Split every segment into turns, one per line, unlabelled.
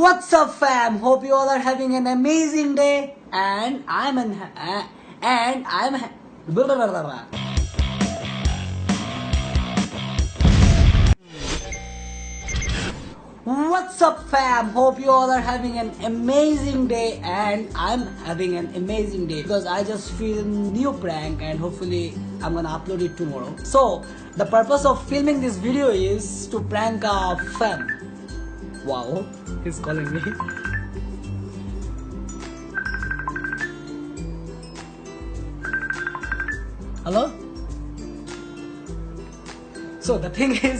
What's up, fam? Hope you all are having an amazing day, and blah, blah, blah, blah, blah. What's up, fam? Hope you all are having an amazing day, and I'm having an amazing day because I just filmed new prank, and hopefully I'm gonna upload it tomorrow. So the purpose of filming this video is to prank a fam. Wow, he's calling me. Hello? So the thing is,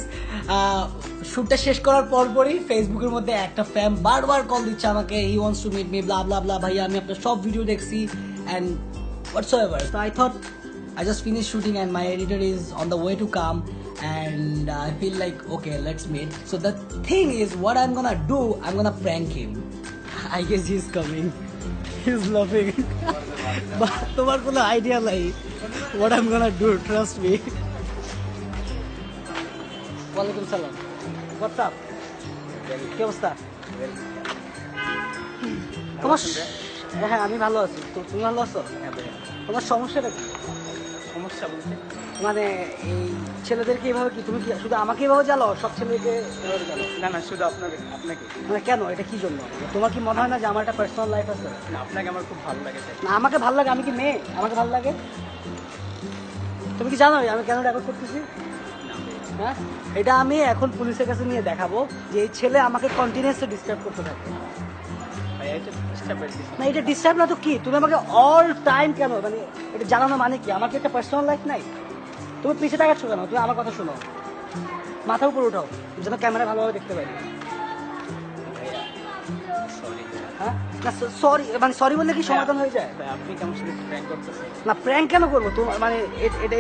শুটটা শেষ করার পরপরই ফেসবুকের মধ্যে একটা ফ্যাম বারবার call দিচ্ছে আমাকে, he wants to meet me blah blah blah, ভাইয়া আমি আপনার সব ভিডিও দেখছি and whatsoever. So I thought I just finished shooting and my editor is on the way to come and I feel like okay, let's meet. So the thing is, what I'm gonna do, I'm gonna prank him. I guess he's coming. He's laughing. But তোমার কোনো idea নাই what I'm gonna do, trust me. ওয়ালাইকুম সালাম। What's up? কি অবস্থা? তোমার হ্যাঁ আমি ভালো আছি, তুমি ভালো আছো? তোমার সমস্যাটা কি?
সমস্যা বলতে
মানে এই ছেলেদেরকে এভাবে কি তুমি কি শুধু আমাকে এভাবে জ্বালো, সব ছেলেকে এভাবে জ্বালো?
না না, শুধু আপনাকে
মানে কেন, এটা কি জন্য? তোমার কি মনে হয় না যে আমার একটা পার্সোনাল লাইফ আছে?
না, আপনাকে আমার খুব ভালো লাগে।
না আমাকে ভালো লাগে, আমি কি মেয়ে? আমাকে ভালো লাগে। তুমি কি জানো আমি কেন রেকর্ড করতেছি? হ্যাঁ, এটা আমি এখন পুলিশের কাছে নিয়ে দেখাবো যে এই ছেলে আমাকে কন্টিনিউয়াসলি ডিস্টার্ব করতে থাকে। না এটা ডিস্টার্ব না তো কি, তুমি আমাকে অল টাইম কেন মানে এটা জানানো মানে কি? আমার কি একটা পার্সোনাল লাইফ নাই? তুমি পিছিয়ে তাকাচ্ছ কেন? তুমি আমার কথা শোনো, মাথা উপর উঠাও যেন ক্যামেরা ভালোভাবে দেখতে পাই। হ্যাঁ না সরি, মানে সরি বললে কি সমাধান হয়ে যায়?
আপনি কেমন সাথে প্র্যাঙ্ক করতেছেন?
না প্র্যাঙ্ক কেন করবো তোমার মানে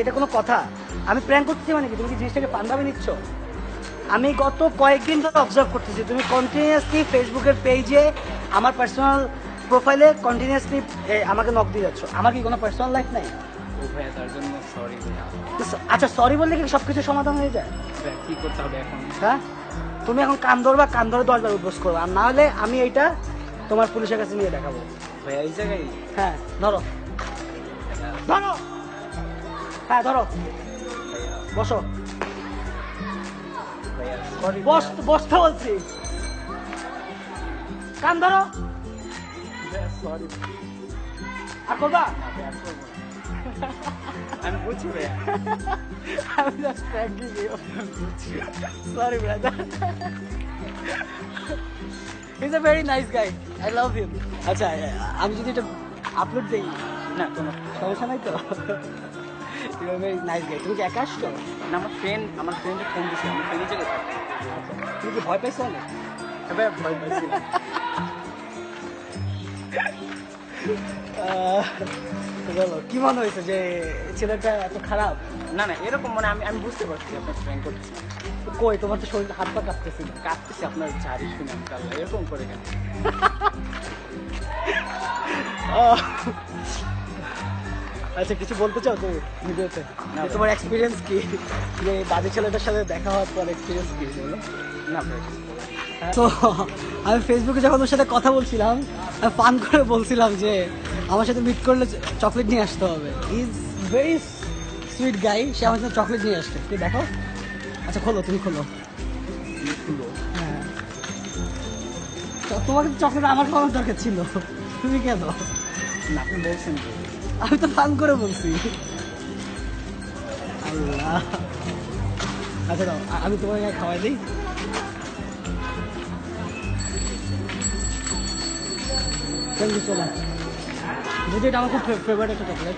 এটা কোনো কথা? আমি প্র্যাঙ্ক করতেছি মানে কি? তুমি কি জিনিসটাকে পান্ডাবে নিচ্ছ? আমি গত কয়েকদিন ধরে অবজার্ভ করতেছি তুমি কন্টিনিউয়াসলি ফেসবুকের পেজে আমার পার্সোনাল প্রোফাইলে কন্টিনিউয়াসলি আমাকে নক দিয়ে যাচ্ছ। আমার কি কোনো পার্সোনাল লাইফ নাই?
ও ভাইয়া, তার জন্য সরি ভাইয়া।
আচ্ছা সরি বললে কি সব কিছু সমাধান হয়ে যায়?
কি করতে হবে এখন?
হ্যাঁ, তুমি এখন কান ধরবা, কান ধরে 10 বার উদ্বোস করবো, আর না হলে আমি এইটা তোমার পুলিশের কাছে নিয়ে দেখাবো।
ভাইয়া এই জায়গায়?
হ্যাঁ ধরো ধরো, হ্যাঁ ধরো, বসো।
ভাইয়া সরি,
বসতে বলছি, কান ধরো।
সরি।
আর করবা?
আমি বুঝছি ভাইয়া,
আমি just pranking you. Sorry brother, he is a very nice guy, I love him. আচ্ছা আমি যদি এটা আপলোড দিই
না তোমার
সমস্যা নাই তো? You are very nice guy. তুমি কি একা আসছো?
না, আমার ফ্রেন্ডে ফোন দিচ্ছে, আমার ফ্রেন্ড জায়গায় থাকি।
তুমি কি ভয় পাইছো অনেক?
ভাইয়া ভয় পাইছি না।
বলো কি মনে হয়েছে যে ছেলেটা এত খারাপ?
না না, এরকম মানে আমি বুঝতে পারছি আপনার প্র্যাঙ্ক করতেছি।
কই তোমার তো শরীর হাত পা কাঁপতেছিল।
কাঁদতেছি আপনার ঝাড়ি শুনে, আমি কাল্লা এরকম করে কেন?
আচ্ছা কিছু বলতে চাও তুমি ভিডিওতে? তোমার এক্সপিরিয়েন্স কি যে বাজে ছেলেটার সাথে দেখা হওয়ার পর এক্সপিরিয়েন্স কি বলো?
না ভাই,
তো আমি ফেসবুকে যখন ওর সাথে কথা বলছিলাম আমি ফান করে বলছিলাম যে আমার সাথে মিট করলে চকলেট নিয়ে আসতে হবে। ইজ ভেরি সুইট গাই, সে আমার সাথে চকলেট নিয়ে আসছে। তুই দেখো। আচ্ছা খোলো, তুমি খোলো। হ্যাঁ তোমাকে চকলেট আমার খাওয়ার দরকার ছিল, তুমি কেন?
না আপনি বলছেন তো।
আমি তো ফান করে বলছি। আল্লাহ, আচ্ছা দাও আমি তোমাকে খাওয়াই দিই। Thank you so much. যদি এটা আমার খুব ফেভারিট একটা চকলেট।